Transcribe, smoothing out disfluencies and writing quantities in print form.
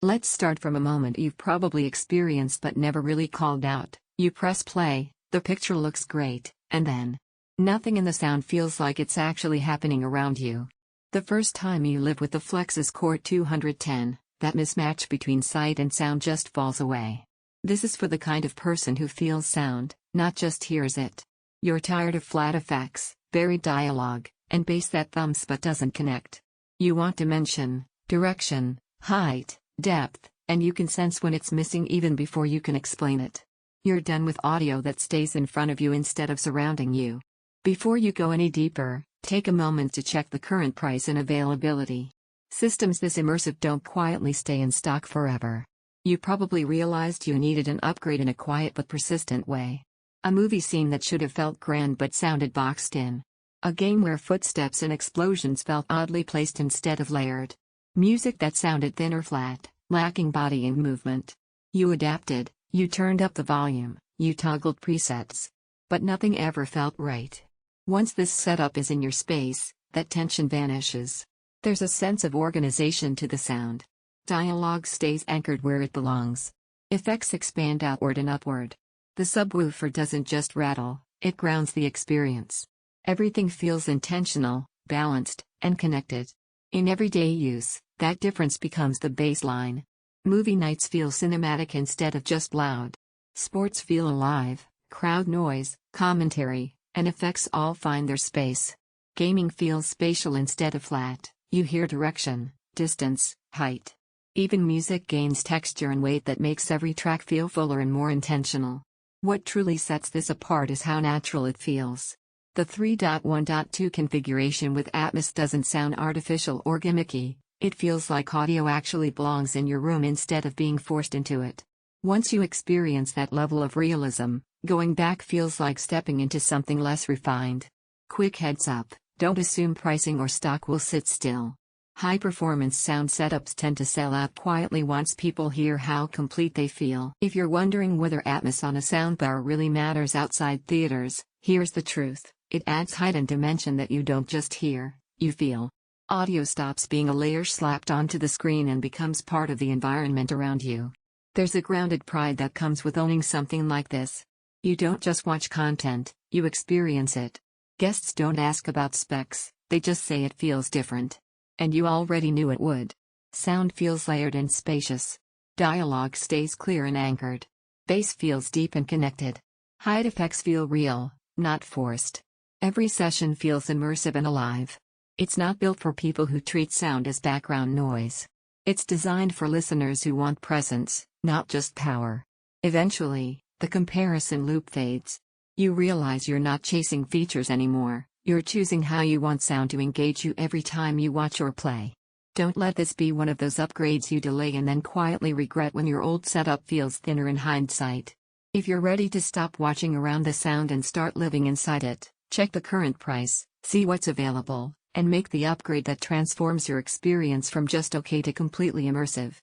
Let's start from a moment you've probably experienced but never really called out. You press play, the picture looks great, and then nothing in the sound feels like it's actually happening around you. The first time you live with the Flexus CORE 210, that mismatch between sight and sound just falls away. This is for the kind of person who feels sound, not just hears it. You're tired of flat effects, buried dialogue, and bass that thumps but doesn't connect. You want dimension, direction, height, depth, and you can sense when it's missing even before you can explain it. You're done with audio that stays in front of you instead of surrounding you. Before you go any deeper, take a moment to check the current price and availability. Systems this immersive don't quietly stay in stock forever. You probably realized you needed an upgrade in a quiet but persistent way. A movie scene that should have felt grand but sounded boxed in. A game where footsteps and explosions felt oddly placed instead of layered. Music that sounded thin or flat, lacking body and movement. You adapted, you turned up the volume, you toggled presets. But nothing ever felt right. Once this setup is in your space, that tension vanishes. There's a sense of organization to the sound. Dialogue stays anchored where it belongs. Effects expand outward and upward. The subwoofer doesn't just rattle, it grounds the experience. Everything feels intentional, balanced, and connected. In everyday use, that difference becomes the baseline. Movie nights feel cinematic instead of just loud. Sports feel alive, crowd noise, commentary, and effects all find their space. Gaming feels spatial instead of flat, you hear direction, distance, height. Even music gains texture and weight that makes every track feel fuller and more intentional. What truly sets this apart is how natural it feels. The 3.1.2 configuration with Atmos doesn't sound artificial or gimmicky, it feels like audio actually belongs in your room instead of being forced into it. Once you experience that level of realism, going back feels like stepping into something less refined. Quick heads up, don't assume pricing or stock will sit still. High-performance sound setups tend to sell out quietly once people hear how complete they feel. If you're wondering whether Atmos on a soundbar really matters outside theaters, here's the truth. It adds height and dimension that you don't just hear, you feel. Audio stops being a layer slapped onto the screen and becomes part of the environment around you. There's a grounded pride that comes with owning something like this. You don't just watch content, you experience it. Guests don't ask about specs, they just say it feels different. And you already knew it would. Sound feels layered and spacious. Dialogue stays clear and anchored. Bass feels deep and connected. Height effects feel real, not forced. Every session feels immersive and alive. It's not built for people who treat sound as background noise. It's designed for listeners who want presence, not just power. Eventually, the comparison loop fades. You realize you're not chasing features anymore, you're choosing how you want sound to engage you every time you watch or play. Don't let this be one of those upgrades you delay and then quietly regret when your old setup feels thinner in hindsight. If you're ready to stop watching around the sound and start living inside it, check the current price, see what's available, and make the upgrade that transforms your experience from just okay to completely immersive.